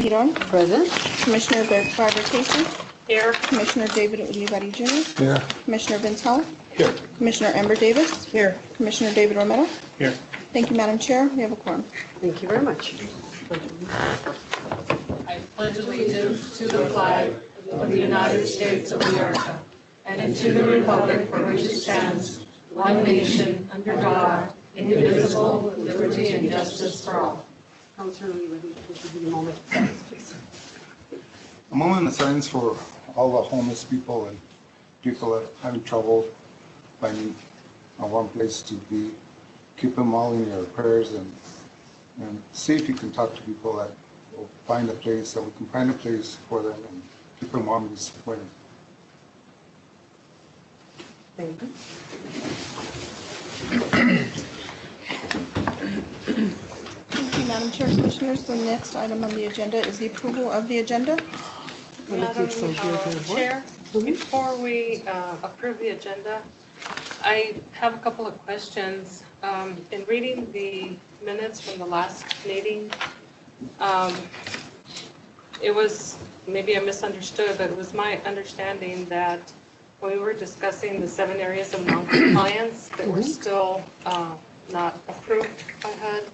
Giron. Present. Commissioner Barbara Casey. Here. Commissioner David Ulibarri Jr. Here. Commissioner Vince Howell. Here. Commissioner Amber Davis. Here. Commissioner David Romero. Here. Thank you, Madam Chair. We have a quorum. Thank you very much. I pledge allegiance to the flag of the United States of America and to the republic for which it stands, one nation, under God, indivisible, with liberty and justice for all. Councilor Lee, this will be a moment of silence, please. A moment of silence for all the homeless people and people that are having trouble finding a warm place to be. Keep them all in your prayers and see if you can talk to people that will find a place, that we can find a place for them and keep them warm this winter. Thank you. Thank you, Madam Chair. Commissioners, the next item on the agenda is the approval of the agenda. Madam Chair, before we approve the agenda, I have a couple of questions. In reading the minutes from the last meeting, it was, maybe I misunderstood, but it was my understanding that when we were discussing the 7 areas of non-compliance that were still not approved by HUD,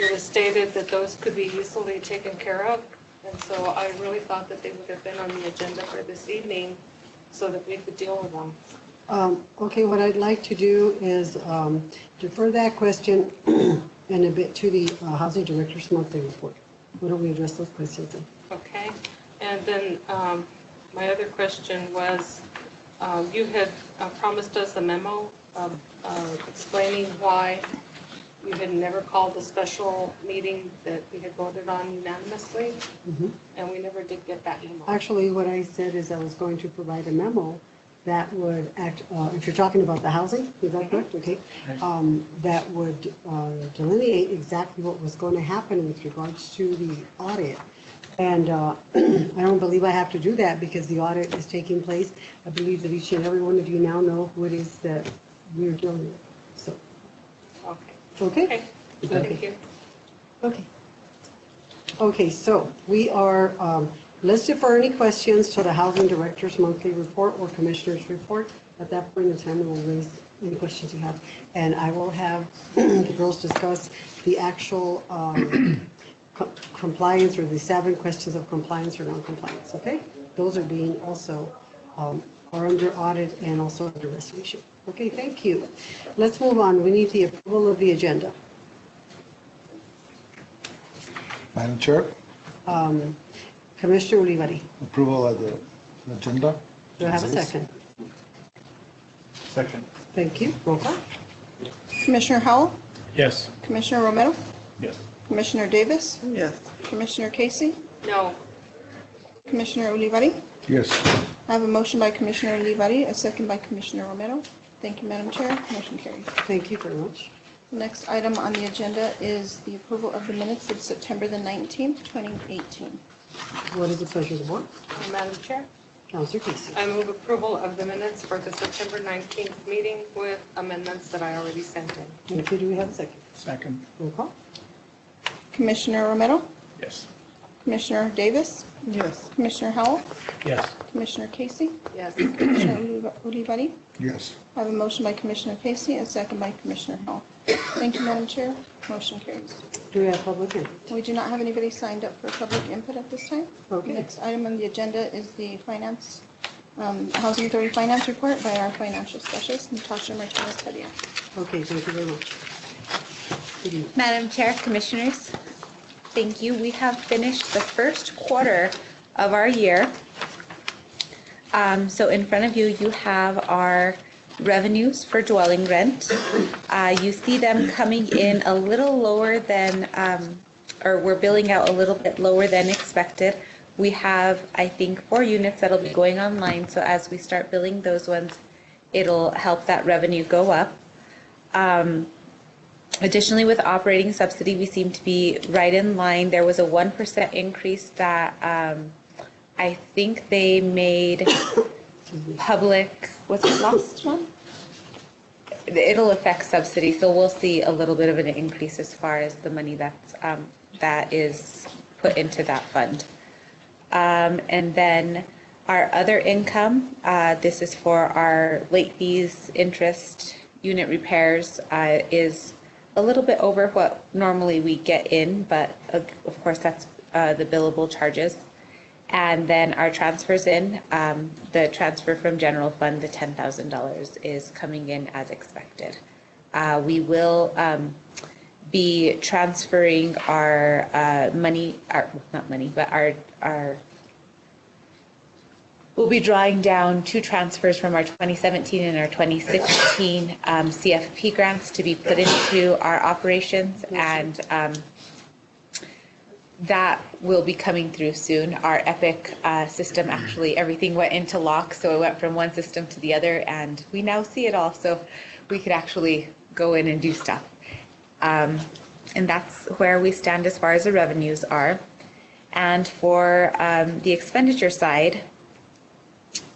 it was stated that those could be easily taken care of. And so I really thought that they would have been on the agenda for this evening so that we could deal with them. Okay, what I'd like to do is defer that question and a bit to the Housing Director's monthly report. Why don't we address those questions then? Okay. And then my other question was, you had promised us a memo explaining why you had never called a special meeting that we had voted on unanimously, and we never did get that memo. Actually, what I said is I was going to provide a memo that would act, if you're talking about the housing, is that correct? Okay. That would delineate exactly what was going to happen with regards to the audit. And I don't believe I have to do that because the audit is taking place. I believe that each and every one of you now know who it is that we're dealing with. So. Okay. Okay? Okay. Thank you. Okay. Okay, so we are, let's defer any questions to the Housing Director's monthly report or Commissioner's report. At that point in time, we'll raise any questions you have. And I will have the girls discuss the actual compliance or the 7 questions of compliance or non-compliance, okay? Those are being also, are under audit and also under resolution. Okay, thank you. Let's move on. We need the approval of the agenda. Madam Chair, Commissioner Ulibarri, approval of the agenda. do I have a second? Second. Thank you. Roll call. Commissioner Howell. Yes. Commissioner Romero. Yes. Commissioner Davis. Yes. Commissioner Casey. No. Commissioner Ulibarri. Yes. I have a motion by Commissioner Ulibarri, a second by Commissioner Romero. Thank you, Madam Chair. Motion carries. Thank you very much. Next item on the agenda is the approval of the minutes of September the 19th, 2018. What is the pleasure of the board? Madam Chair, Councilor Casey. I move approval of the minutes for the September 19th meeting with amendments that I already sent in. Thank you. Do we have a second? Second. Roll call. Commissioner Romero. Yes. Commissioner Davis. Yes. Commissioner Howell. Yes. Commissioner Casey. Yes. Commissioner Ulibarri. Yes. I have a motion by Commissioner Casey, a second by Commissioner Howell. Thank you, Madam Chair. Motion carries. Do we have public input? We do not have anybody signed up for public input at this time. Okay. Next item on the agenda is the Finance, Housing Authority Finance Report by our financial specialist, Natasha Martinez-Padilla. Okay, thank you very much. Good evening. Madam Chair, Commissioners, thank you. We have finished the first quarter of our year. So in front of you, you have our revenues for dwelling rent. You see them coming in a little lower than, or we're billing out a little bit lower than expected. We have, I think, 4 units that'll be going online. So as we start billing those ones, it'll help that revenue go up. Additionally, with operating subsidy, we seem to be right in line. There was a 1% increase that I think they made public, what's the last one? It'll affect subsidy, so we'll see a little bit of an increase as far as the money that's that is put into that fund. And then our other income, this is for our late fees, interest, unit repairs, is a little bit over what normally we get in, but of course that's the billable charges. And then our transfers in, the transfer from general fund, the $10,000 is coming in as expected. We will be transferring our money, not money, but our we'll be drawing down 2 transfers from our 2017 and our 2016 CFP grants to be put into our operations, and that will be coming through soon. Our Epic system, actually, everything went into lock, so it went from one system to the other, and we now see it all, so we could actually go in and do stuff. And that's where we stand as far as the revenues are. And for the expenditure side,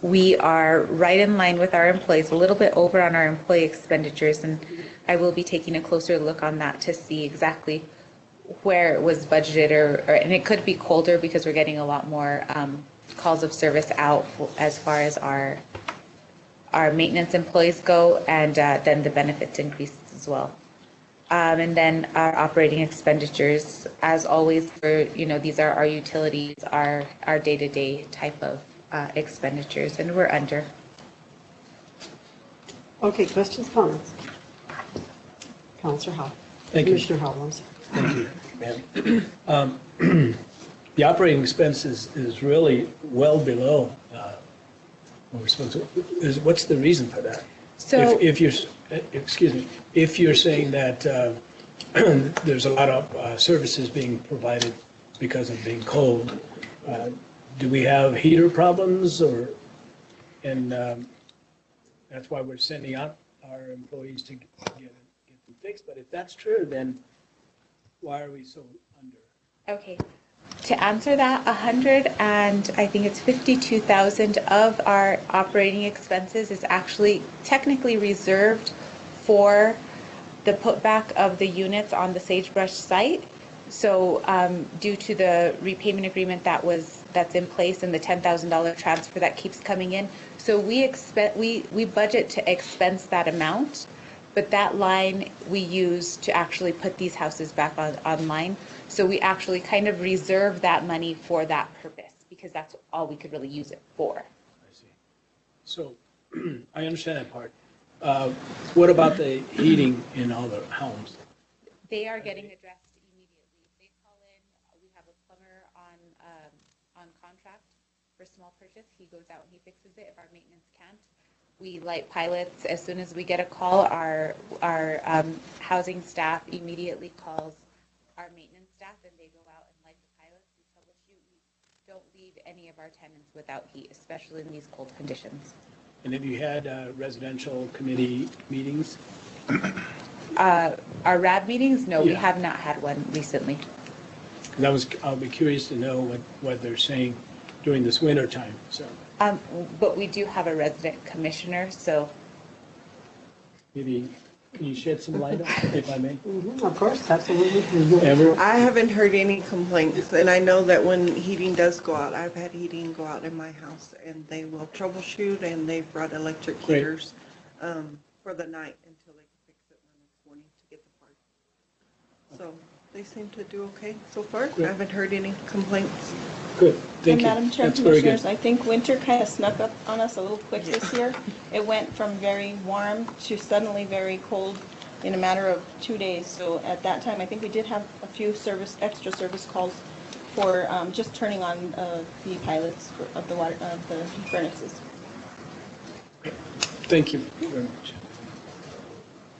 we are right in line with our employees, a little bit over on our employee expenditures, and I will be taking a closer look on that to see exactly where it was budgeted, and it could be colder because we're getting a lot more calls of service out as far as our maintenance employees go, and then the benefits increases as well. And then our operating expenditures, as always, for, these are our utilities, our day-to-day type of expenditures, and we're under. Okay, questions, comments? Counselor Howell. Thank you. Commissioner Howell, I'm sorry. Thank you, ma'am. The operating expense is really well below what we're supposed to. What's the reason for that? So, If you're, excuse me, if you're saying that there's a lot of services being provided because of being cold, do we have heater problems, and that's why we're sending out our employees to get them fixed? But if that's true, then why are we so under? okay, to answer that, 100 and I think it's 52,000 of our operating expenses is actually technically reserved for the putback of the units on the Sagebrush site. So due to the repayment agreement that's in place and the $10,000 transfer that keeps coming in, so we budget to expense that amount, but that line we use to actually put these houses back online. So we actually kind of reserve that money for that purpose because that's all we could really use it for. I see. So I understand that part. What about the heating in all the homes? They are getting addressed immediately. They call in, we have a plumber on contract for small purchase. He goes out and he fixes it if our maintenance can't. We light pilots. As soon as we get a call, our housing staff immediately calls our maintenance staff, and they go out and light the pilots. We troubleshoot. We don't leave any of our tenants without heat, especially in these cold conditions. And have you had residential committee meetings? Our RAB meetings? No, we Yeah. have not had one recently. I'll be curious to know what they're saying during this winter time. So But we do have a resident commissioner, so maybe can you shed some light on it, if I may? Of course, absolutely. Ever? I haven't heard any complaints, and I know that when heating does go out, I've had heating go out in my house, and they will troubleshoot, and they've brought electric Great. heaters for the night until they can fix it the next morning to get the part. So they seem to do okay so far. Great. I haven't heard any complaints. Good, thank And you. Madam Chair, That's very Commissioners, good. I think winter kind of snuck up on us a little quick this year. It went from very warm to suddenly very cold in a matter of 2 days. So at that time, I think we did have a few extra service calls for just turning on the pilots of the furnaces. Thank you very much.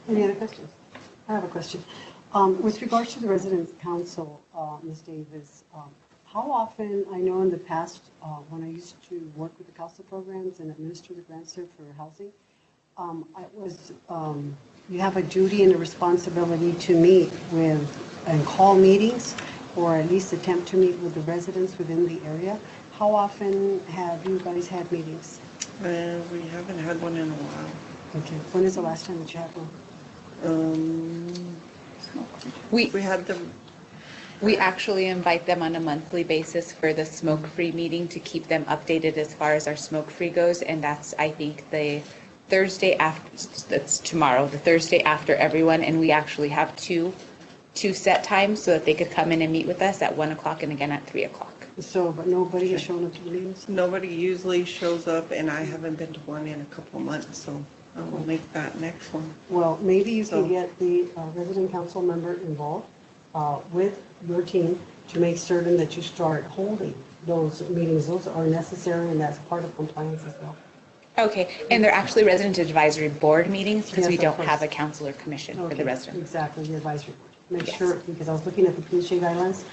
Any other questions? I have a question. With regards to the Residents' Council, Ms. Davis, how often, I know in the past, when I used to work with the council programs and administer the grants there for housing, you have a duty and a responsibility to meet with and call meetings, or at least attempt to meet with the residents within the area. How often have you guys had meetings? We haven't had one in a while. Okay. When is the last time that you had one? We we had the We actually invite them on a monthly basis for the smoke-free meeting to keep them updated as far as our smoke-free goes. And that's, I think, the Thursday after, that's tomorrow, the Thursday after everyone. And we actually have two set times so that they could come in and meet with us at 1 o'clock and again at 3 o'clock. So, but nobody has shown up to the meetings? Nobody usually shows up, and I haven't been to one in a couple months, so I will make that next one. Well, maybe you can So- get the resident council member involved with your team to make certain that you start holding those meetings. Those are necessary, and that's part of compliance as well. Okay, and they're actually resident advisory board meetings because Yes, we of don't course. have a council or commission for the Okay, residents. Exactly, the advisory board. Make Yes. sure, because I was looking at the PHA guidelines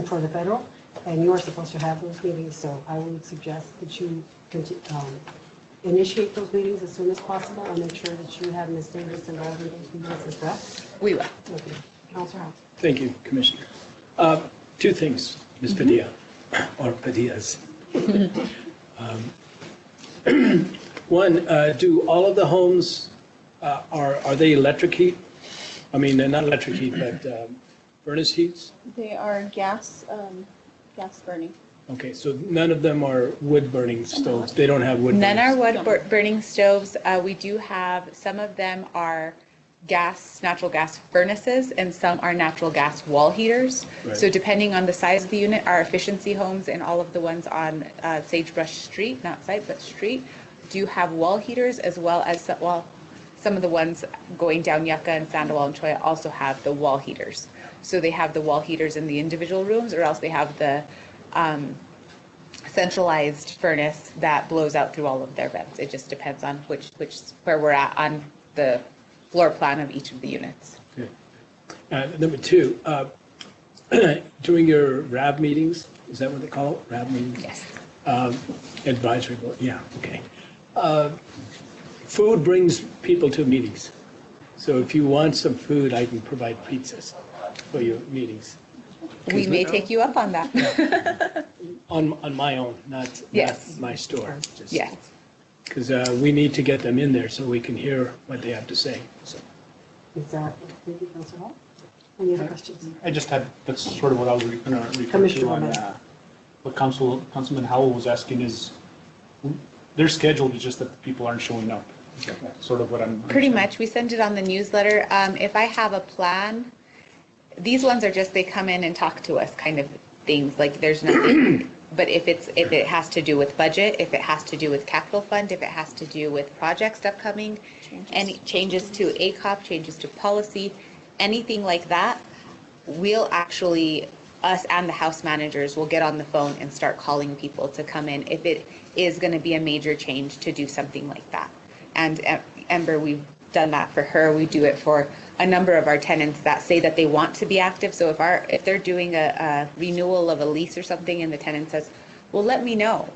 for the federal, and you are supposed to have those meetings, so I would suggest that you initiate those meetings as soon as possible and make sure that you have Ms. Davis involved in those meetings as well. We will. Okay, Councilor House. Thank you, Commissioner. Two things, Ms. Padilla, or Padillas. One, do all of the homes, are they electric heat? I mean, they're not electric heat, but furnace heats? They are gas burning. Okay, so none of them are wood-burning stoves? They don't have wood? None are burning- wood burning stoves. We do have, some of them are natural gas furnaces, and some are natural gas wall heaters. Right. So depending on the size of the unit, our efficiency homes and all of the ones on Sagebrush Street, not site, but street, do have wall heaters, as well as, well, some of the ones going down Yucca and Sandoval and Choya also have the wall heaters. So they have the wall heaters in the individual rooms, or else they have the centralized furnace that blows out through all of their vents. It just depends on where we're at on the floor plan of each of the units. Okay. Number two, during your RAB meetings, is that what they call it, RAB meetings? Yes. Advisory board, yeah, okay. Food brings people to meetings. So if you want some food, I can provide pizzas for your meetings. We may take you up on that. On my own, not Yes. my store. Yes. Because we need to get them in there so we can hear what they have to say. So, Exactly. Thank you, Councilor Hall. Any other questions? I just had, that's sort of what I was going to refer Commissioner to on Romero. what Councilman Howell was asking is, their schedule is just that the people aren't showing up. Is that sort of what I'm? Pretty much. We send it on the newsletter. If I have a plan, these ones are just, they come in and talk to us kind of things, like there's nothing. But if it has to do with budget, if it has to do with capital fund, if it has to do with projects upcoming, any changes to ACOP, changes to policy, anything like that, we'll actually, us and the house managers will get on the phone and start calling people to come in if it is going to be a major change to do something like that. And Ember, we've done that for her. We do it for a number of our tenants that say that they want to be active. So if they're doing a renewal of a lease or something and the tenant says, well, let me know,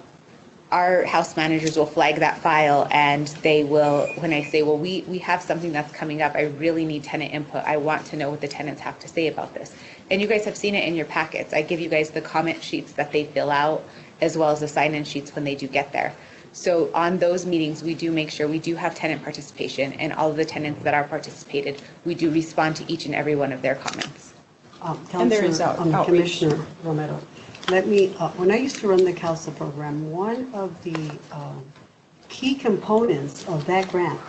our house managers will flag that file, and they will, when I say, well, we have something that's coming up, I really need tenant input. I want to know what the tenants have to say about this. And you guys have seen it in your packets. I give you guys the comment sheets that they fill out, as well as the sign-in sheets when they do get there. So on those meetings, we do make sure we do have tenant participation, and all of the tenants that are participated, we do respond to each and every one of their comments. And there is outreach. Commissioner Romero, let me, when I used to run the CAUSA program, one of the key components of that grant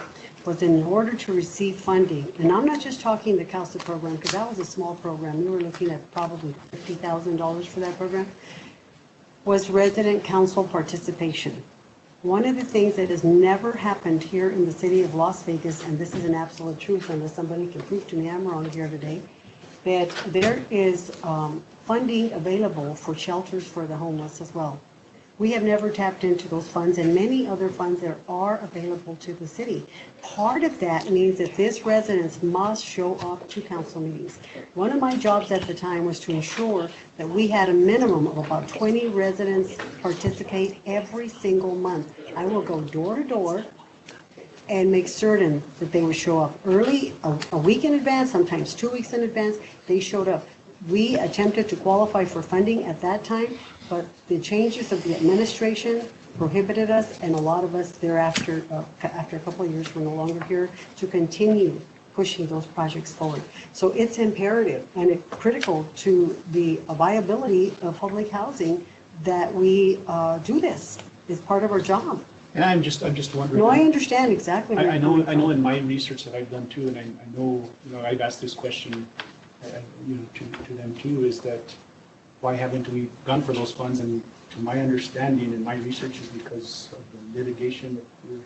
was, in order to receive funding, and I'm not just talking the CAUSA program, because that was a small program, we were looking at probably $50,000 for that program, was resident council participation. One of the things that has never happened here in the city of Las Vegas, and this is an absolute truth unless somebody can prove to me I'm wrong here today, that there is funding available for shelters for the homeless as well. We have never tapped into those funds and many other funds that are available to the city. Part of that means that this residents must show up to council meetings. One of my jobs at the time was to ensure that we had a minimum of about 20 residents participate every single month. I will go door to door and make certain that they would show up early, a week in advance, sometimes 2 weeks in advance. They showed up. We attempted to qualify for funding at that time, but the changes of the administration prohibited us, and a lot of us thereafter, after a couple of years, were no longer here to continue pushing those projects forward. So it's imperative and it's critical to the viability of public housing that we do this. It's part of our job. And I'm just wondering. No, I understand exactly. where I you're know, coming I know from. in my research that I've done too, and I know, I've asked this question, to them too, is that why haven't we gone for those funds? And to my understanding and my research is because of the litigation that we're,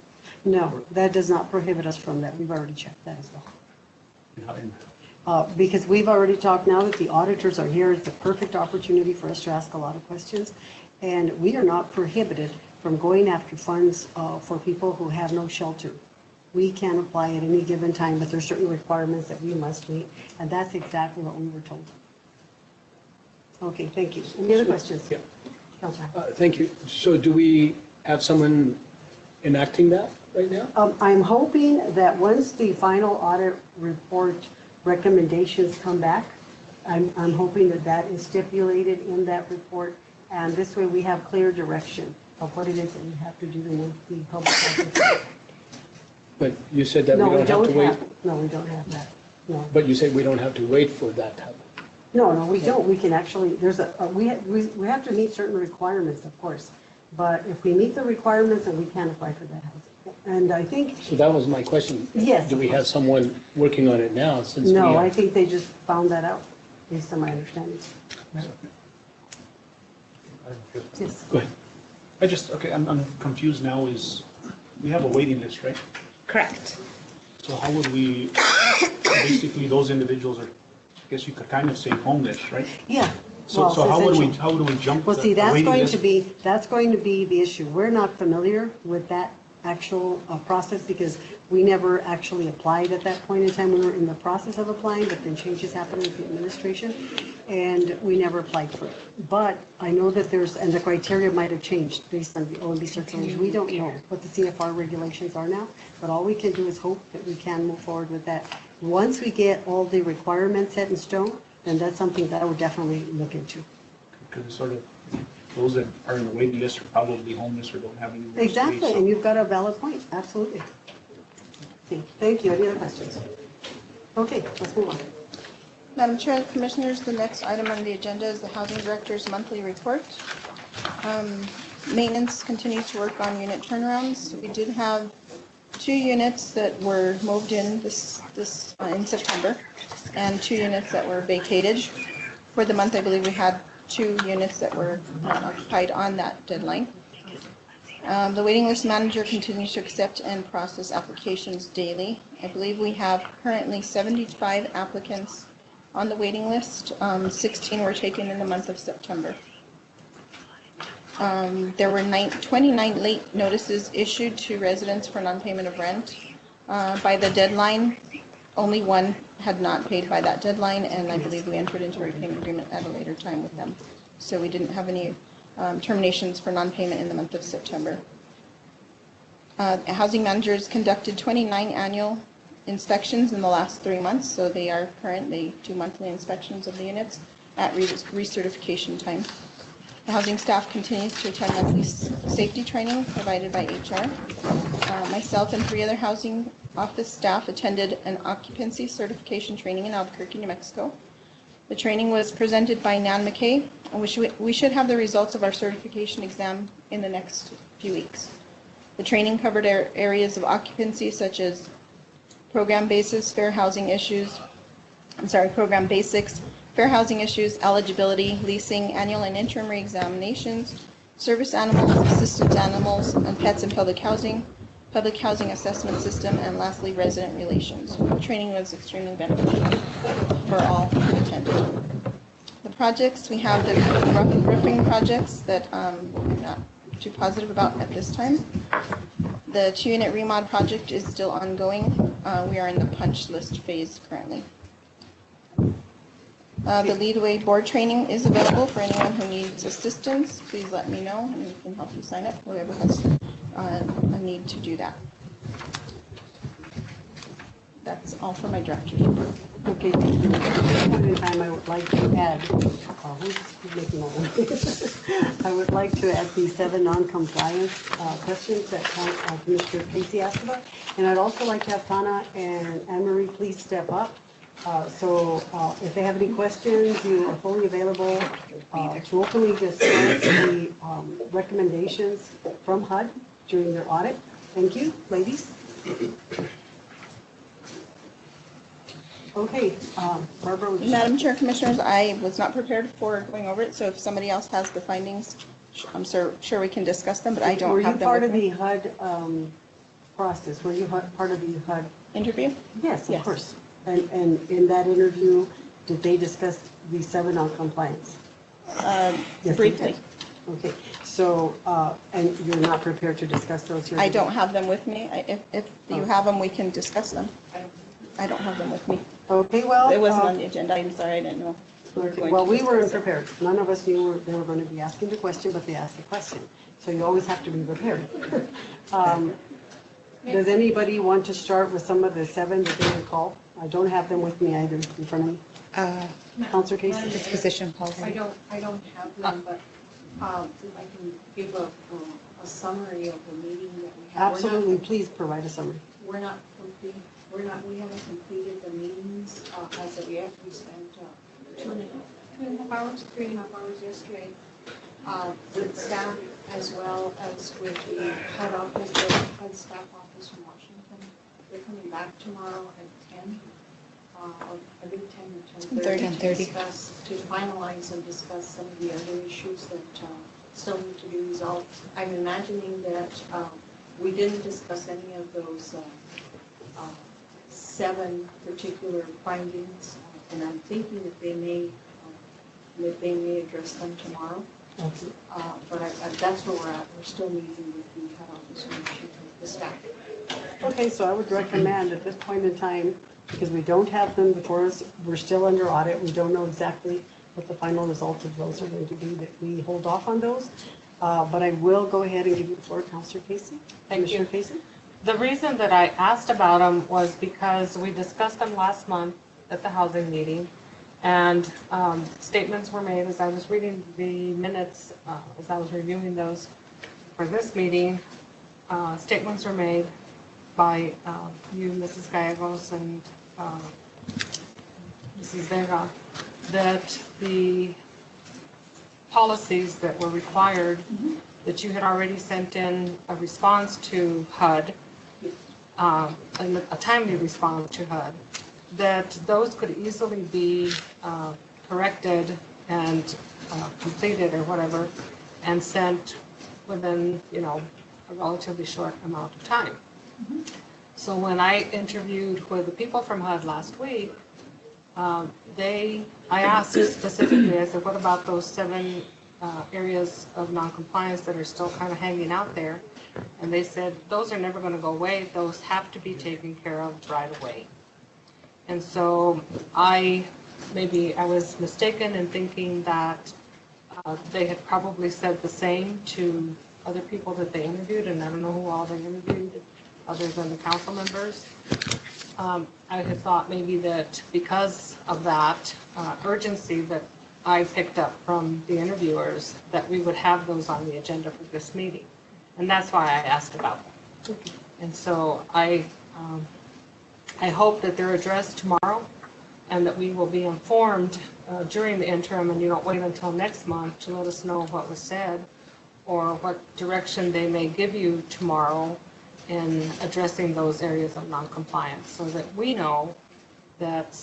No, that does not prohibit us from that. We've already checked that as well. and Because we've already talked, now that the auditors are here, it's a perfect opportunity for us to ask a lot of questions. And we are not prohibited from going after funds for people who have no shelter. We can apply at any given time, but there's certain requirements that we must meet, and that's exactly what we were told. Okay, thank you. Any other questions? Yeah. Councilor. Thank you. So do we have someone enacting that right now? I'm hoping that once the final audit report recommendations come back, I'm hoping that that is stipulated in that report, and this way we have clear direction of what it is that we have to do to make the public housing. But you said that we No, we don't have to wait. No, we don't have that. No, But you said we don't have to wait for that to happen. no, we don't. We can actually, we have to meet certain requirements, of course. But if we meet the requirements, then we can apply for that housing. And I think, So that was my question. Yes. Do we have someone working on it now since we no, I have? think they just found that out, based on my understanding. Yes. Go ahead. okay, I'm confused now is, we have a waiting list, right? Correct. So how would we, basically those individuals are, I guess you could kind of say homeless, right? Yeah. So, Well, so it's how would we, essential. how would we jump Well, the see, the waiting list? that's going to be the issue. We're not familiar with that actual process because we never actually applied at that point in time. We were in the process of applying, but then changes happened with the administration, and we never applied for it. But I know that and the criteria might have changed based on the OMB circulars. We don't know what the CFR regulations are now, but all we can do is hope that we can move forward with that. Once we get all the requirements set in stone, then that's something that I would definitely look into. Because sort of, those that are in the waiting list are probably homeless or don't have any. Exactly, and you've got a valid point, absolutely. Okay, thank you. Any other questions? Okay, let's move on. Madam Chair, Commissioners, the next item on the agenda is the Housing Director's monthly report. Maintenance continues to work on unit turnarounds. We did have 2 units that were moved in in September, and 2 units that were vacated. For the month, I believe we had 2 units that were not occupied on that deadline. The waiting list manager continues to accept and process applications daily. I believe we have currently 75 applicants on the waiting list. 16 were taken in the month of September. There were 29 late notices issued to residents for non-payment of rent. By the deadline, only 1 had not paid by that deadline, and I believe we entered into a repayment agreement at a later time with them. So we didn't have any terminations for non-payment in the month of September. Housing managers conducted 29 annual inspections in the last 3 months, so they are current. They do monthly inspections of the units at recertification time. The housing staff continues to attend monthly safety training provided by HR. Myself and 3 other housing office staff attended an occupancy certification training in Albuquerque, New Mexico. The training was presented by Nan McKay, and we should have the results of our certification exam in the next few weeks. The training covered areas of occupancy such as program basics, fair housing issues, eligibility, leasing, annual and interim reexaminations, service animals, assistance animals, and pets in public housing assessment system, and lastly, resident relations. The training was extremely beneficial for all who attended. The projects, we have the roofing projects that we're not too positive about at this time. The 2-unit remod project is still ongoing. We are in the punch list phase currently. The Leadway board training is available for anyone who needs assistance. Please let me know and we can help you sign up, whoever has a need to do that. That's all for my draft report. Okay, thank you. At this point in time, I would like to add, who's making all that? I would like to add the 7 non-compliance questions that Commissioner Casey asked about. And I'd also like to have Tana and Anne Marie please step up. So if they have any questions, you are fully available to openly discuss the recommendations from HUD during their audit. Thank you, ladies. Okay, Barbara, would you? Madam Chair, Commissioners, I was not prepared for going over it, so if somebody else has the findings, I'm sure we can discuss them, but I don't have them with Were you me. part of the HUD process? Were you part of the HUD? Interview? Yes, of Yes. course. And in that interview, did they discuss the 7 non-compliance? Yes, they Briefly. did. Okay, so, and you're not prepared to discuss those here? I today? don't have them with me. If you have them, we can discuss them. I don't have them with me. Okay, well. It wasn't on the agenda. I'm sorry, I didn't know. Okay, well, we weren't prepared. None of us knew they were going to be asking the question, but they asked the question. So you always have to be prepared. Does anybody want to start with some of the 7 that they recall? I don't have them with me either in front of me. Counselor Casey? Disposition policy. I don't have them, but I can give a summary of the meeting that we had. Absolutely, please provide a summary. We're not complete, we haven't completed the meetings as of yet. We spent 2.5 hours, 3.5 hours yesterday with staff as well as with the HUD office, the HUD staff office from Washington. They're coming back tomorrow at 10. I think 10 or 10:30 to discuss, to finalize and discuss some of the other issues that still need to be resolved. I'm imagining that we didn't discuss any of those 7 particular findings, and I'm thinking that they may address them tomorrow. But that's where we're at. We're still meeting with the HUD office in Washington, the staff. Okay, so I would recommend at this point in time, because we don't have them before us, we're still under audit, we don't know exactly what the final results of those are going to be, that we hold off on those. But I will go ahead and give you the floor, Counselor Casey. Thank you. Commissioner Casey? The reason that I asked about them was because we discussed them last month at the housing meeting, and statements were made as I was reading the minutes, as I was reviewing those for this meeting. Statements were made by you, Mrs. Gallegos, and Mrs. Vega, that the policies that were required, that you had already sent in a response to HUD, a timely response to HUD, that those could easily be corrected and completed or whatever, and sent within, a relatively short amount of time. So when I interviewed with the people from HUD last week, I asked specifically, I said, what about those 7 areas of noncompliance that are still kind of hanging out there? And they said, those are never going to go away. Those have to be taken care of right away. And so maybe I was mistaken in thinking that they had probably said the same to other people that they interviewed, and I don't know who all they interviewed other than the council members. I had thought maybe that because of that urgency that I picked up from the interviewers, that we would have those on the agenda for this meeting. And that's why I asked about them. And so I hope that they're addressed tomorrow and that we will be informed during the interim, and you don't wait until next month to let us know what was said or what direction they may give you tomorrow in addressing those areas of noncompliance, so that we know that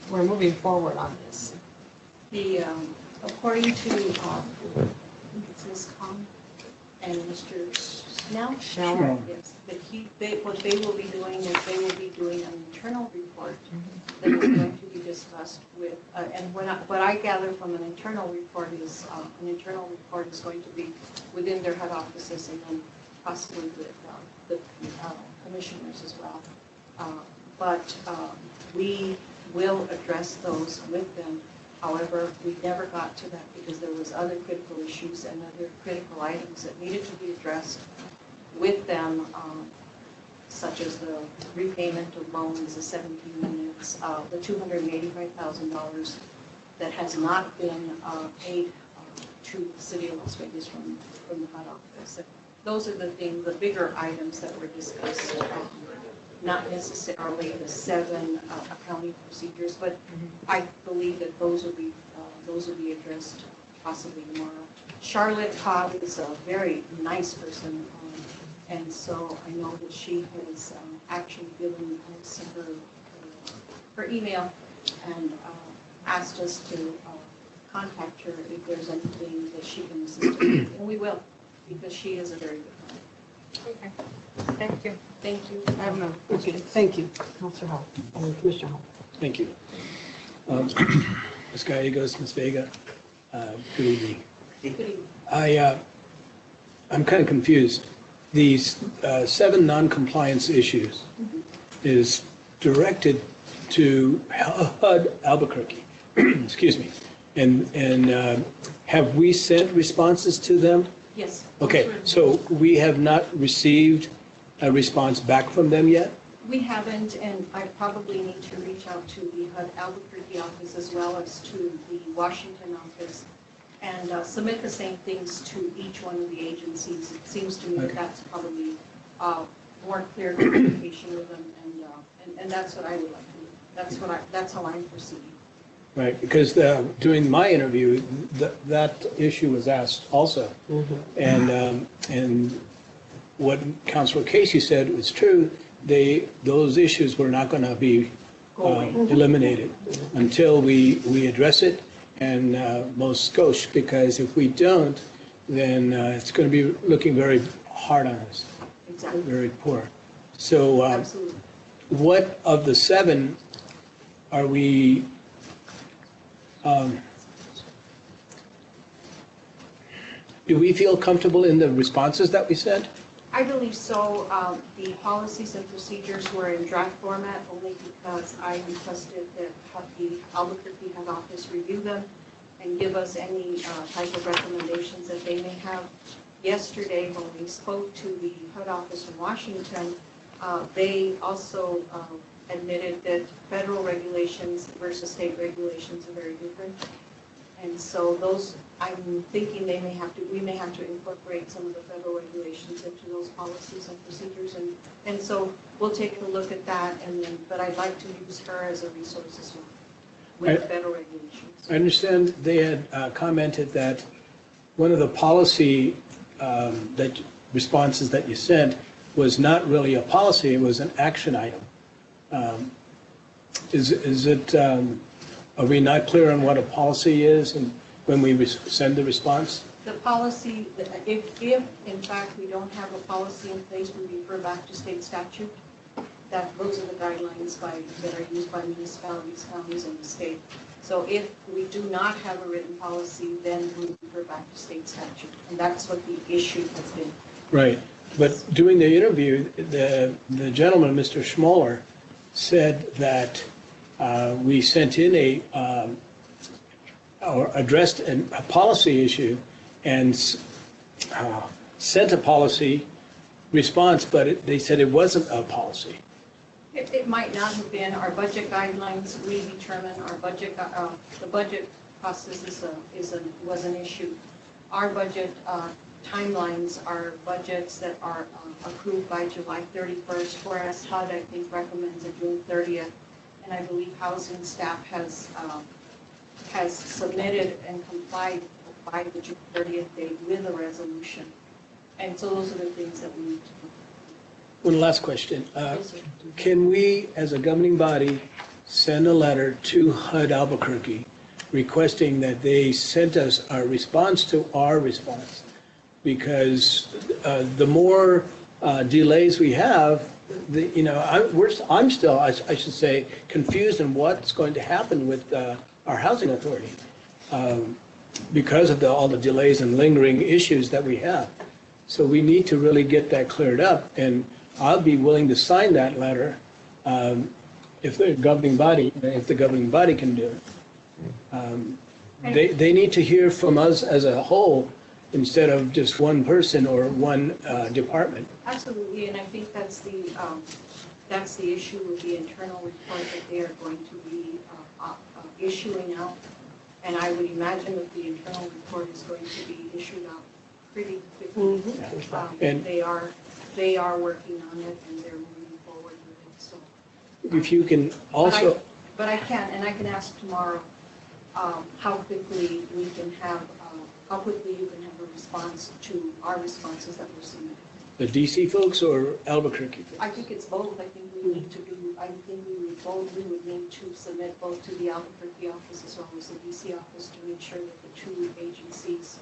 we're moving forward on this. According to Ms. Khan and Mr. Snell, yes, that what they will be doing is they will be doing an internal report that is going to be discussed with, and what I gather from an internal report is going to be within their head offices and then possibly with the commissioners as well. But we will address those with them. However, we never got to that because there was other critical issues and other critical items that needed to be addressed with them such as the repayment of loans, the 17 units, the $285,000 that has not been paid to the city of Las Vegas from the HUD office. Those are the things, the bigger items that were discussed, not necessarily the 7 accounting procedures, but I believe that those will be addressed possibly tomorrow. Charlotte Cobb is a very nice person, and so I know that she has actually given us her email and asked us to contact her if there's anything that she can assist us with, and we will, because she is a very good friend. Okay, thank you. Thank you. I have no, okay, thank you, Councilor Hall, Commissioner Hall. Thank you. Ms. Gallegos, Ms. Vega, good evening. Good evening. I'm kind of confused. These 7 non-compliance issues is directed to HUD Albuquerque, excuse me, and have we sent responses to them? Yes. Okay, so we have not received a response back from them yet? We haven't, and I probably need to reach out to the HUD Albuquerque office as well as to the Washington office and submit the same things to each one of the agencies. It seems to me that that's probably more clear communication with them, and that's what I would like to do. That's how I'm proceeding. Right, because during my interview, that issue was asked also. And what Councilor Casey said was true. Those issues were not going to be eliminated until we address it, and most skosh, because if we don't, then it's going to be looking very hard on us. Exactly. Very poor. So Absolutely. what of the 7 are we do we feel comfortable in the responses that we sent? I believe so. The policies and procedures were in draft format only because I requested that the Albuquerque HUD office review them and give us any type of recommendations that they may have. Yesterday, when we spoke to the HUD office in Washington, they also admitted that federal regulations versus state regulations are very different. And so those, I'm thinking we may have to incorporate some of the federal regulations into those policies and procedures. And so we'll take a look at that, but I'd like to use her as a resource as well with federal regulations. I understand they had commented that one of the policy responses that you sent was not really a policy, it was an action item. Are we not clear on what a policy is and when we send the response? The policy, if in fact we don't have a policy in place, we refer back to state statute. Those are the guidelines that are used by municipalities, counties, and the state. So if we do not have a written policy, then we refer back to state statute. And that's what the issue has been. Right. But during the interview, the gentleman, Mr. Schmoller, said that we sent in or addressed a policy issue and sent a policy response, but they said it wasn't a policy. It might not have been. Our budget guidelines, we determine our budget, the budget process was an issue. Our budget timelines are budgets that are approved by July 31st, whereas HUD, I think, recommends a June 30th. And I believe housing staff has submitted and complied by the June 30th date with a resolution. And so those are the things that we need to do. One last question. Yes, sir. Can we, as a governing body, send a letter to HUD Albuquerque requesting that they send us a response to our response? Because the more delays we have, I'm still, I should say, confused in what's going to happen with our housing authority because of all the delays and lingering issues that we have. So we need to really get that cleared up, and I'll be willing to sign that letter if the governing body can do it. They need to hear from us as a whole instead of just one person or one department. Absolutely, and I think that's the issue with the internal report that they are going to be issuing out. And I would imagine that the internal report is going to be issued out pretty quickly. And- They are working on it and they're moving forward with it, so. If you can also, But I can ask tomorrow how quickly we can have, how quickly you can have a response to our responses that we're submitting. the DC folks or Albuquerque folks? I think it's both. I think we need to do, I think we would need to submit both to the Albuquerque office as well as the DC office to make sure that the two agencies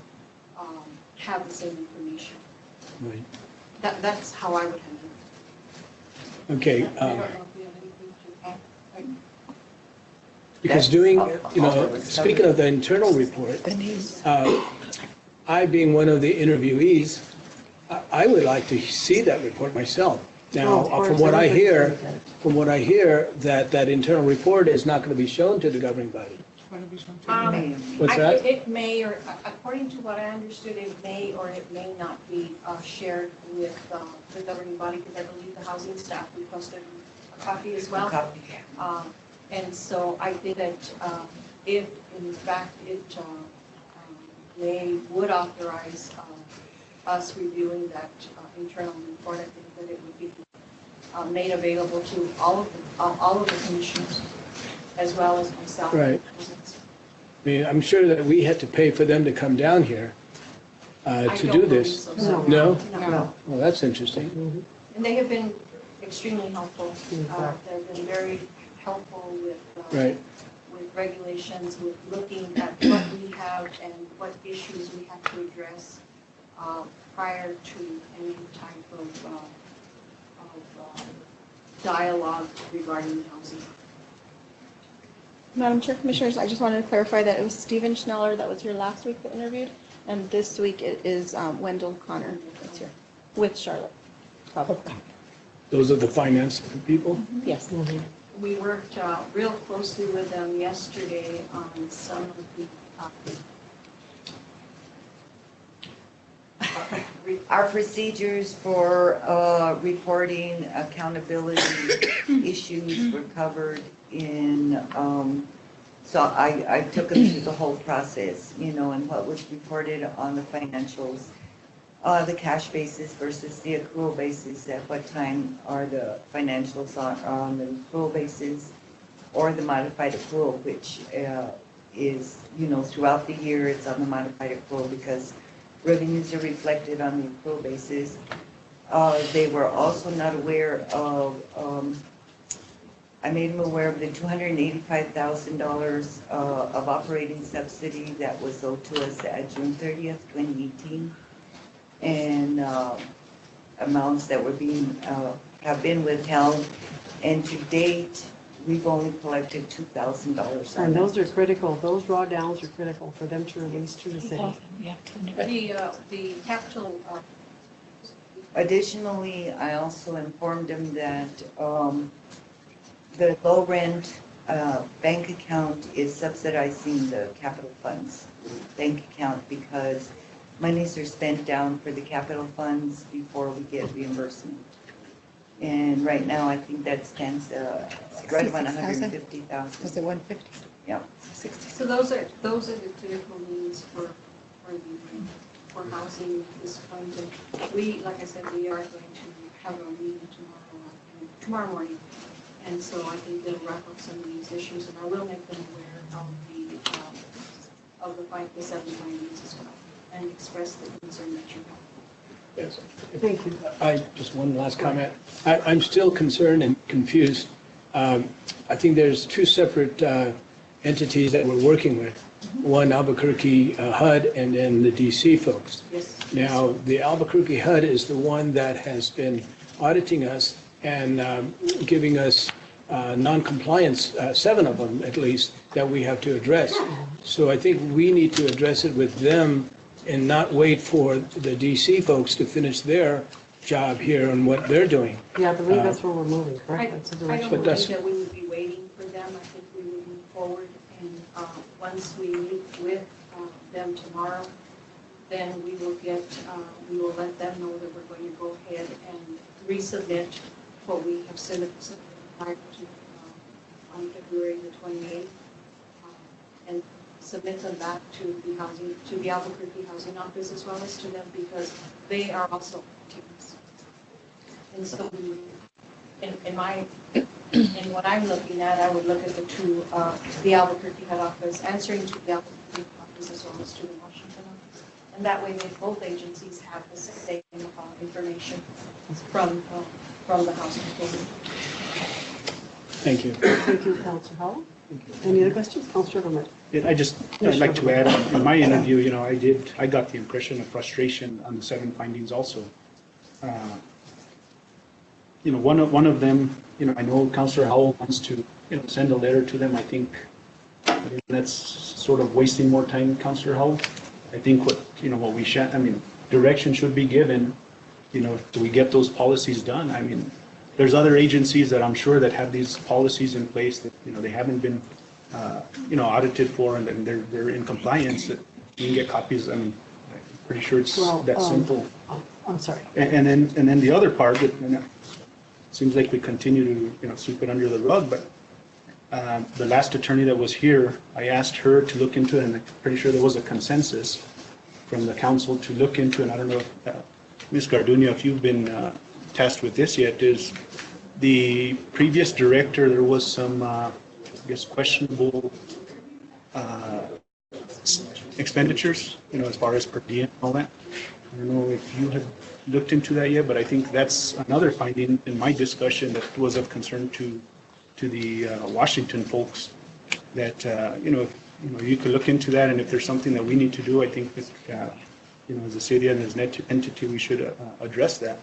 have the same information. Right. That's how I would handle it. Okay. I don't know if we have anything to add. Because doing, speaking of the internal report, I being one of the interviewees, I would like to see that report myself. Now, of course, from what I everybody hear, that internal report is not going to be shown to the governing body. What's that? It may, or according to what I understood, it may or it may not be shared with the governing body, because I believe the housing staff requested a copy as well. And so I think that if in fact they would authorize us reviewing that internal report, I think that it would be made available to all of the commissioners, as well as myself. Right. I mean, I'm sure that we had to pay for them to come down here to do this. So. No? No. Well, that's interesting. And they have been extremely helpful. They've been very helpful with Right. with regulations, with looking at what we have and what issues we have to address prior to any type of dialogue regarding housing. Madam Chair, Commissioners, I just wanted to clarify that it was Stephen Schneller that was here last week that interviewed, and this week it is Wendell Connor that's here with Charlotte. Those are the finance people? Yes. We worked real closely with them yesterday on some of the Our procedures for reporting accountability issues were covered in, so I took them through the whole process, and what was reported on the financials, the cash basis versus the accrual basis, at what time are the financials on the accrual basis or the modified accrual, which is, throughout the year it's on the modified accrual because revenues are reflected on the accrual basis. They were also not aware of, I made them aware of the $285,000 of operating subsidy that was owed to us at June 30th, 2018. And amounts that were have been withheld. And to date, we've only collected $2,000. And those are critical, those drawdowns are critical for them to release to the city. the capital. Additionally, I also informed them that the low rent bank account is subsidizing the capital funds bank account because monies are spent down for the capital funds before we get reimbursement. And right now, I think that stands right around 150,000. Was it 150? Yeah. 60. So those are the critical needs for housing at this point. And we, like I said, we are going to have a meeting tomorrow morning. And so I think they'll wrap up some of these issues, and I will make them aware of the 7 findings as well, and express the concern that you have. Yes. Thank you. Just one last comment. I'm still concerned and confused. I think there's two separate entities that we're working with. One Albuquerque HUD and then the DC folks. Yes. Now, the Albuquerque HUD is the one that has been auditing us and giving us non-compliance, 7 of them at least, that we have to address. So I think we need to address it with them and not wait for the DC folks to finish their job here and what they're doing. Yeah, I believe that's where we're moving, correct? That's the I direction. don't believe that we would be waiting for them. I think we would move forward, and once we meet with them tomorrow, then we will we will let them know that we're going to go ahead and resubmit what we have submitted prior to on February the 28th, and submit them back to the Albuquerque Housing Office as well as to them, because they are also teams. And so in what I'm looking at, I would look at the Albuquerque head office, answering to the Albuquerque office as well as to the Washington office. And that way, both agencies have the same information from the housing authority. Thank you. Thank you, Councilor Howell. Any other questions? Councilor Gomez. I'd like to add, in my interview, I got the impression of frustration on the 7 findings also. One of them, I know Councilor Howell wants to, send a letter to them. I think that's sort of wasting more time, Councilor Howell. I think direction should be given, do we get those policies done? I mean, there's other agencies that I'm sure that have these policies in place that, they haven't been, audited for, and they're in compliance, that you can get copies. I mean, I'm pretty sure it's that simple. I'm sorry. And then the other part, that, seems like we continue to, sweep it under the rug, but the last attorney that was here, I asked her to look into it, and I'm pretty sure there was a consensus from the council to look into, and I don't know if, Ms. Garduño, if you've been tasked with this yet, is the previous director, there was some, questionable expenditures, as far as per diem and all that. I don't know if you had looked into that yet, but I think that's another finding in my discussion that was of concern to the Washington folks, that, you could look into that, and if there's something that we need to do, I think that, as a city and as an entity, we should address that.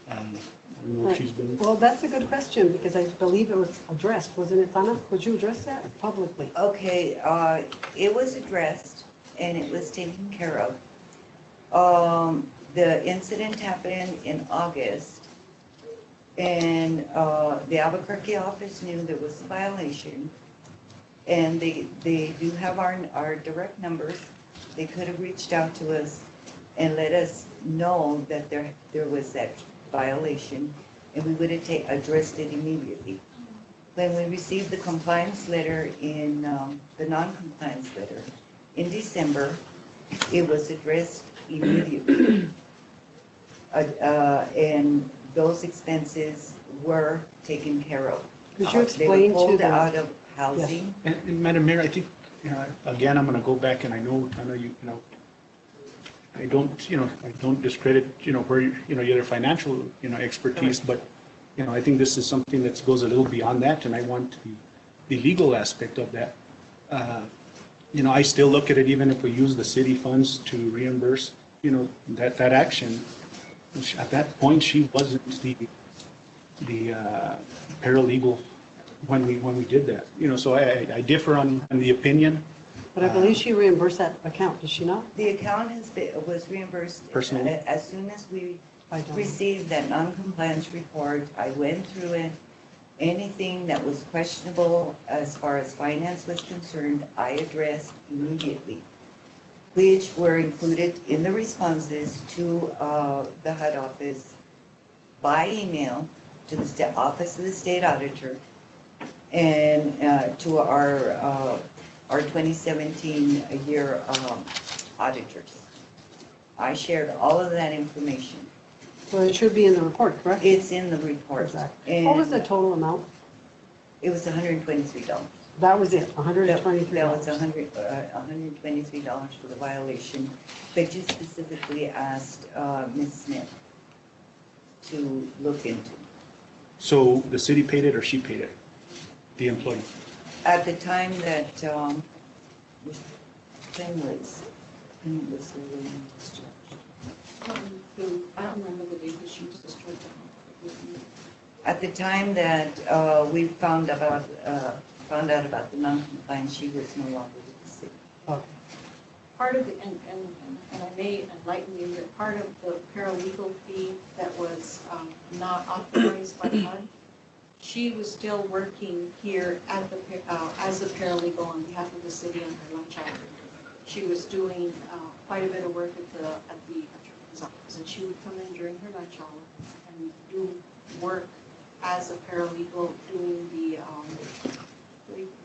I don't know if she's been... Well, that's a good question, because I believe it was addressed, wasn't it, Tana? Could you address that publicly? Okay, it was addressed and it was taken care of. The incident happened in August, and the Albuquerque office knew there was a violation, and they do have our direct numbers. They could have reached out to us and let us know that there was that violation, and we would have addressed it immediately. When we received the compliance letter in the non-compliance letter in December, it was addressed immediately. And those expenses were taken care of. Could you They explain were pulled to them? out of housing. And Madam Mayor, I think, again, I'm going to go back, and I know I don't discredit, where, your financial, expertise, but, I think this is something that goes a little beyond that, and I want the legal aspect of that. I still look at it, even if we use the city funds to reimburse, that action. At that point, she wasn't the paralegal when we did that. So I differ on the opinion. But I believe she reimbursed that account, did she not? The account was reimbursed. Personally? As soon as we received that non-compliance report, I went through it. Anything that was questionable as far as finance was concerned, I addressed immediately, which were included in the responses to the HUD office by email, to the Office of the State Auditor, and to our 2017 year auditors. I shared all of that information. Well, it should be in the report, correct? It's in the report. Exactly. What was the total amount? It was $123. That was it, $123. That was $123 for the violation, but you specifically asked Ms. Smith to look into. So the city paid it, or she paid it, the employee? At the time that, when was I don't remember the date that she was discharged. at the time that we found out about the non-compliance, she was no longer with the city. Okay. Part of the, and I may enlighten you, that part of the paralegal fee that was not authorized by HUD, she was still working here at the, as a paralegal on behalf of the city on her lunch hour. she was doing quite a bit of work at the attorney's office, and she would come in during her lunch hour and do work as a paralegal, doing the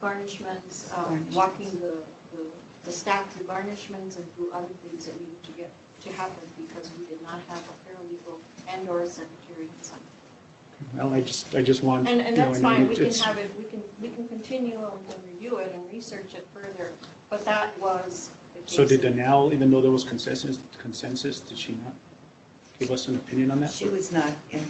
garnishments, walking the staff through garnishments and through other things that needed to happen because we did not have a paralegal and or a secretary inside. Well, I just want. And you know, that's fine, we can it's- have it, we can continue and we can review it and research it further, but that was the case. So did Danelle, even though there was consensus, did she not give us an opinion on that? She was not in,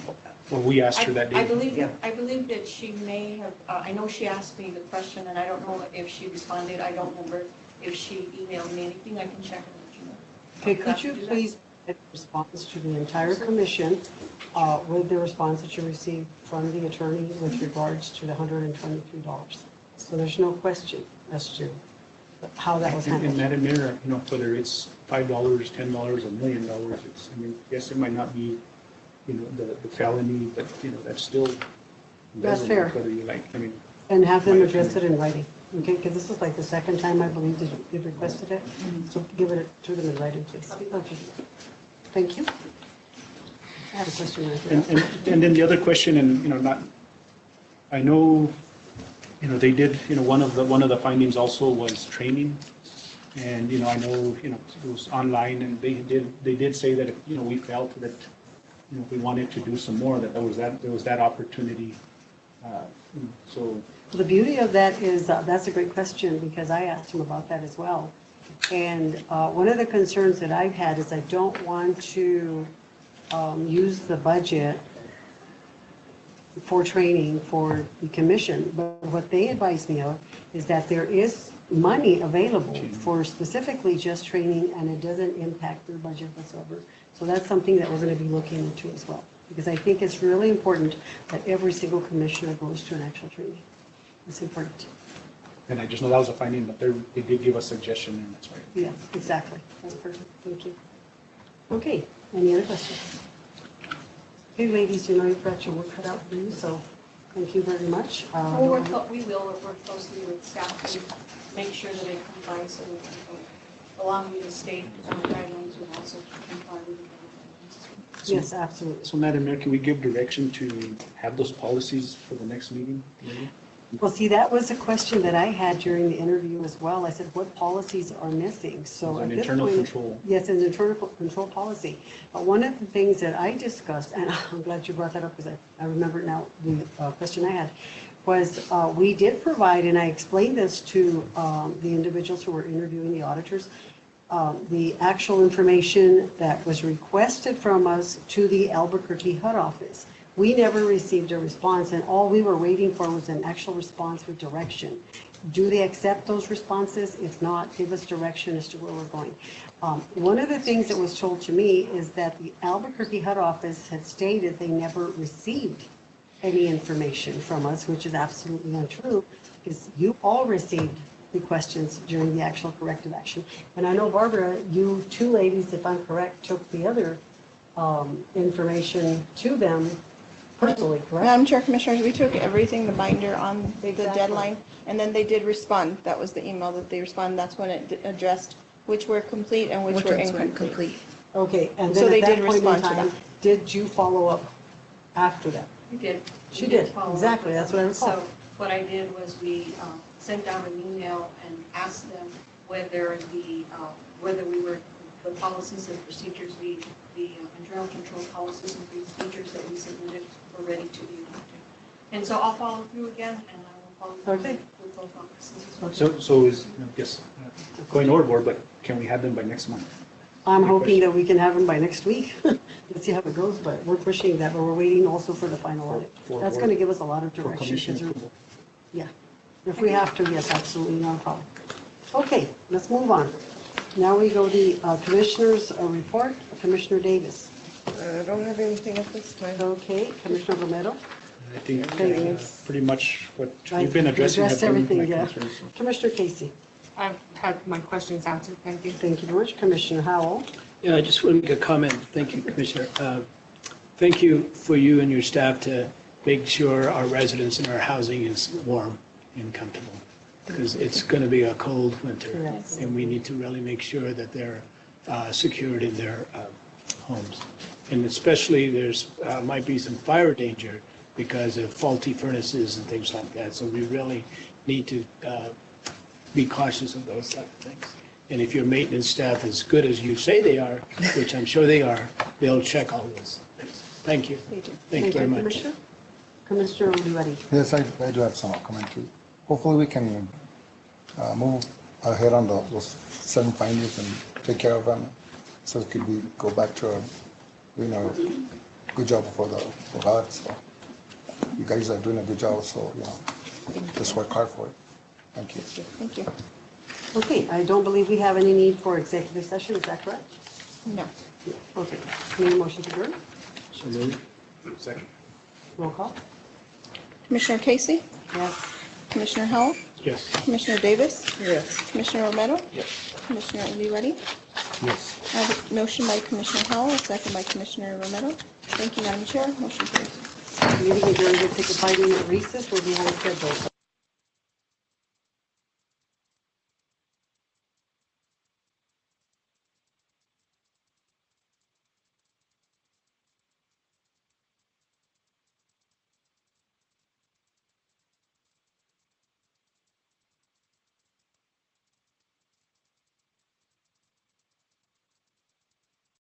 Or we asked her that I day? believe, Yeah. I believe that she may have, I know she asked me the question, and I don't know if she responded, I don't remember if she emailed me anything, I can check and let you know. Okay, could you please get response to the entire commission with the response that you received from the attorney with regards to the $123? So there's no question as to how that was And handled. Madam Mayor, you know, whether it's $5, $10, $1 million, it's, I mean, yes, it might not be, you know, the felony, but, you know, that's still. That's fair. Whether you like, I mean, And have them address it in writing, okay? Because this is like the second time, I believe, that you've requested it. So give it to them in writing, please. Okay. Thank you. I have a question right and, there. and then the other question, and, you know, not, I know, you know, they did, you know, one of the findings also was training. And, you know, I know, you know, it was online and they did say that, you know, we felt that, you know, if we wanted to do some more, that there was that opportunity. So, The beauty of that is, that's a great question, because I asked him about that as well. And one of the concerns that I've had is I don't want to use the budget for training for the commission. But what they advised me of is that there is money available for specifically just training, and it doesn't impact their budget whatsoever. So that's something that we're going to be looking into as well, because I think it's really important that every single commissioner goes to an actual training. It's important. and I just know that was a finding, but they did give a suggestion, and that's right. Yeah, exactly. That's perfect. Thank you. Okay, any other questions? Okay, ladies, you know you've got your work cut out for you, so thank you very much. We will work closely with staff to make sure that it complies, so we can allow you to state guidelines and also comply with the guidelines. Yes, absolutely. So, Madam Mayor, can we give direction to have those policies for the next meeting? maybe? Well, see, that was a question that I had during the interview as well. I said, what policies are missing? So An at this internal point- control. Yes, an internal control policy. But one of the things that I discussed, and I'm glad you brought that up because I remember now the question I had, was we did provide, and I explained this to the individuals who were interviewing the auditors, the actual information that was requested from us to the Albuquerque HUD office. We never received a response, and all we were waiting for was an actual response with direction. Do they accept those responses? If not, give us direction as to where we're going. One of the things that was told to me is that the Albuquerque HUD office had stated they never received any information from us, which is absolutely untrue, because you all received the questions during the actual corrective action. And I know, Barbara, you two ladies, if I'm correct, took the other information to them personally, correct? Madam Chair, Commissioners, we took everything, the binder on the Exactly. deadline, and then they did respond. That was the email that they responded. That's when it addressed which were complete and which were incomplete. Okay, and So then they at that did point in respond to time, that. did you follow up after that? We did. She We did, follow up exactly, with that's them. what I recall. So what I did was we sent out an email and asked them whether whether the policies and procedures, the internal control policies and procedures that we submitted were ready to be adopted. And so I'll follow through again, and I will follow through Okay. with both offices as well. So is, I guess, going overboard, but can we have them by next month? I'm My hoping question. that we can have them by next week. Let's see how it goes, but we're pushing that, but we're waiting also for the final audit. For That's board- going to give us a lot of For direction. commission 'cause there- approval? Yeah, if we have to, yes, absolutely, no problem. Okay, let's move on. Now we go to the Commissioner's report. Commissioner Davis. I don't have anything at this time. Okay, Commissioner Romero. I think Okay. pretty much what I you've been addressing have addressed been my everything, yeah. concerns. Commissioner Casey. I've had my questions answered, thank you. Thank you very much. Commissioner Howell. Yeah, I just want to make a comment. Thank you, Commissioner. Thank you for you and your staff to make sure our residents and our housing is warm and comfortable. because it's going to be a cold winter. Yes. And we need to really make sure that they're secured in their homes. And especially there's, might be some fire danger because of faulty furnaces and things like that. So we really need to be cautious of those type of things. And if your maintenance staff is good as you say they are, which I'm sure they are, they'll check all those things. Thank you. Thank you very much. Commissioner. Commissioner Olivari. Yes, I do have some commentary. Hopefully we can move ahead on those 7 findings and take care of them. So it could be, go back to, good job for God. So you guys are doing a good job, so, just work hard for it. Thank you. Thank you. Okay, I don't believe we have any need for executive session, is that correct? No. Okay, need a motion to adjourn? So moved. Second. Roll call? Commissioner Casey, Yes. Commissioner Howell, Yes. Commissioner Davis, Yes. Commissioner Romero, Yes. Commissioner Olivari. Yes. I have a motion by Commissioner Howell, a second by Commissioner Romero. Thank you, Madam Chair. Motion carries. Meeting adjourned. We'll take a 5-minute recess. We'll be on schedule.